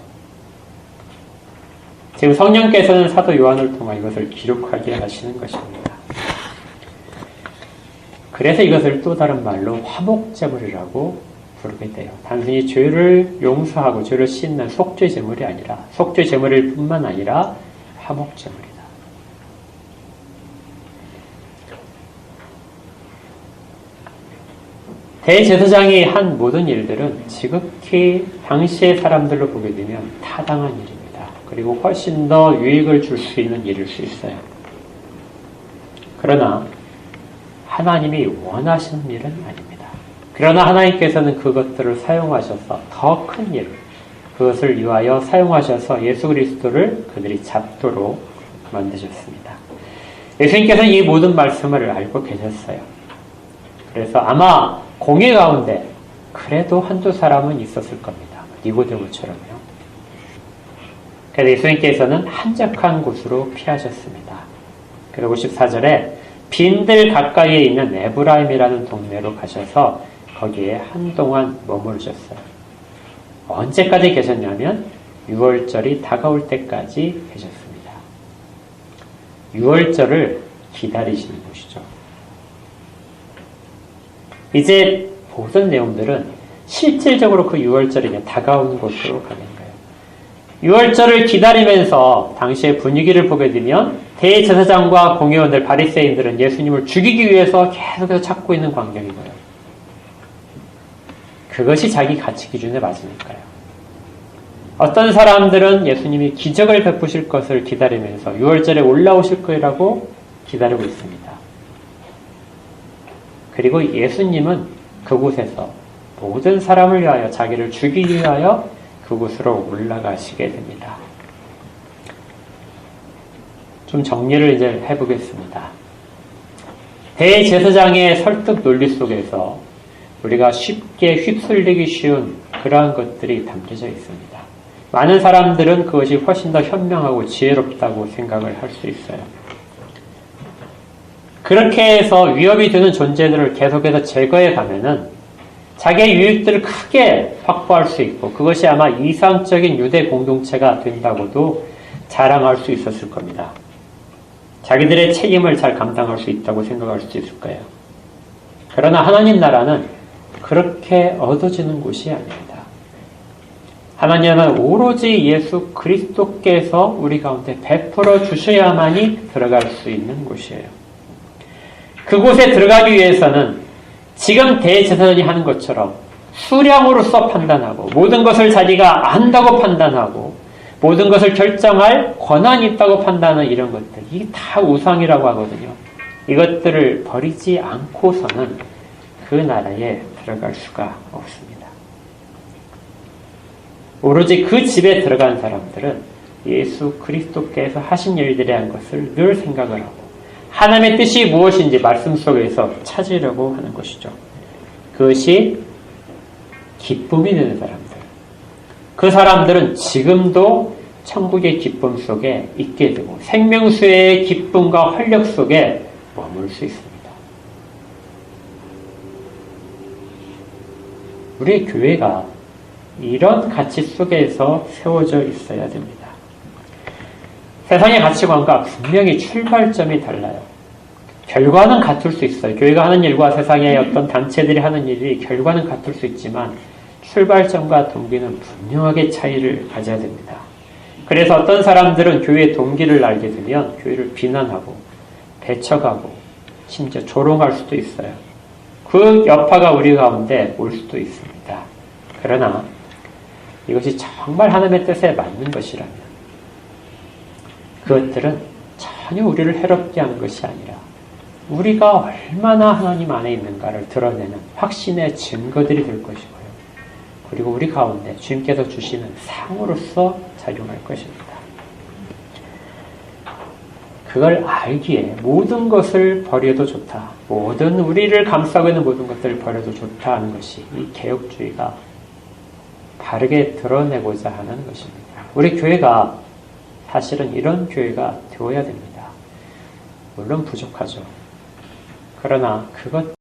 지금 성령께서는 사도 요한을 통해 이것을 기록하게 하시는 것입니다. 그래서 이것을 또 다른 말로 화목제물이라고 부르게 돼요. 단순히 죄를 용서하고 죄를 씻는 속죄 제물이 아니라 속죄 제물일 뿐만 아니라 화목제물이다. 대제사장이 한 모든 일들은 지극히 당시의 사람들로 보게 되면 타당한 일입니다. 그리고 훨씬 더 유익을 줄 수 있는 일일 수 있어요. 그러나 하나님이 원하시는 일은 아닙니다. 그러나 하나님께서는 그것들을 사용하셔서 더 큰 일, 그것을 위하여 사용하셔서 예수 그리스도를 그들이 잡도록 만드셨습니다. 예수님께서는 이 모든 말씀을 알고 계셨어요. 그래서 아마 공회 가운데 그래도 한두 사람은 있었을 겁니다. 니고데모처럼요. 그래서 예수님께서는 한적한 곳으로 피하셨습니다. 그리고 14절에 빈들 가까이에 있는 에브라임이라는 동네로 가셔서 거기에 한동안 머무르셨어요. 언제까지 계셨냐면 6월절이 다가올 때까지 계셨습니다. 6월절을 기다리시는 것이죠. 이제 모든 내용들은 실질적으로 그 6월절이 다가오는 곳으로 가는 거예요. 6월절을 기다리면서 당시의 분위기를 보게 되면 대제사장과 공회원들, 바리새인들은 예수님을 죽이기 위해서 계속해서 찾고 있는 광경인 거예요. 그것이 자기 가치 기준에 맞으니까요. 어떤 사람들은 예수님이 기적을 베푸실 것을 기다리면서 6월절에 올라오실 거라고 기다리고 있습니다. 그리고 예수님은 그곳에서 모든 사람을 위하여 자기를 죽이기 위하여 그곳으로 올라가시게 됩니다. 좀 정리를 이제 해보겠습니다. 대제사장의 설득 논리 속에서 우리가 쉽게 휩쓸리기 쉬운 그러한 것들이 담겨져 있습니다. 많은 사람들은 그것이 훨씬 더 현명하고 지혜롭다고 생각을 할 수 있어요. 그렇게 해서 위협이 되는 존재들을 계속해서 제거해 가면은 자기의 유익들을 크게 확보할 수 있고 그것이 아마 이상적인 유대 공동체가 된다고도 자랑할 수 있었을 겁니다. 자기들의 책임을 잘 감당할 수 있다고 생각할 수 있을 거예요. 그러나 하나님 나라는 그렇게 얻어지는 곳이 아닙니다. 하나님은 오로지 예수 그리스도께서 우리 가운데 베풀어 주셔야만이 들어갈 수 있는 곳이에요. 그곳에 들어가기 위해서는 지금 대제사장이 하는 것처럼 수량으로서 판단하고 모든 것을 자기가 안다고 판단하고 모든 것을 결정할 권한이 있다고 판단하는 이런 것들, 이게 다 우상이라고 하거든요. 이것들을 버리지 않고서는 그 나라에 들어갈 수가 없습니다. 오로지 그 집에 들어간 사람들은 예수 그리스도께서 하신 일들에 대한 것을 늘 생각을 하고 하나님의 뜻이 무엇인지 말씀 속에서 찾으려고 하는 것이죠. 그것이 기쁨이 되는 사람들, 그 사람들은 지금도 천국의 기쁨 속에 있게 되고 생명수의 기쁨과 활력 속에 머물 수 있습니다. 우리 교회가 이런 가치 속에서 세워져 있어야 됩니다. 세상의 가치관과 분명히 출발점이 달라요. 결과는 같을 수 있어요. 교회가 하는 일과 세상의 어떤 단체들이 하는 일이 결과는 같을 수 있지만 출발점과 동기는 분명하게 차이를 가져야 됩니다. 그래서 어떤 사람들은 교회의 동기를 알게 되면 교회를 비난하고 배척하고 심지어 조롱할 수도 있어요. 그 여파가 우리 가운데 올 수도 있습니다. 그러나 이것이 정말 하나님의 뜻에 맞는 것이라면 그것들은 전혀 우리를 해롭게 하는 것이 아니라 우리가 얼마나 하나님 안에 있는가를 드러내는 확신의 증거들이 될 것이고요. 그리고 우리 가운데 주님께서 주시는 상으로서 작용할 것입니다. 그걸 알기에 모든 것을 버려도 좋다. 모든 우리를 감싸고 있는 모든 것들을 버려도 좋다 하는 것이 이 개혁주의가 바르게 드러내고자 하는 것입니다. 우리 교회가 사실은 이런 교회가 되어야 됩니다. 물론 부족하죠. 그러나 그것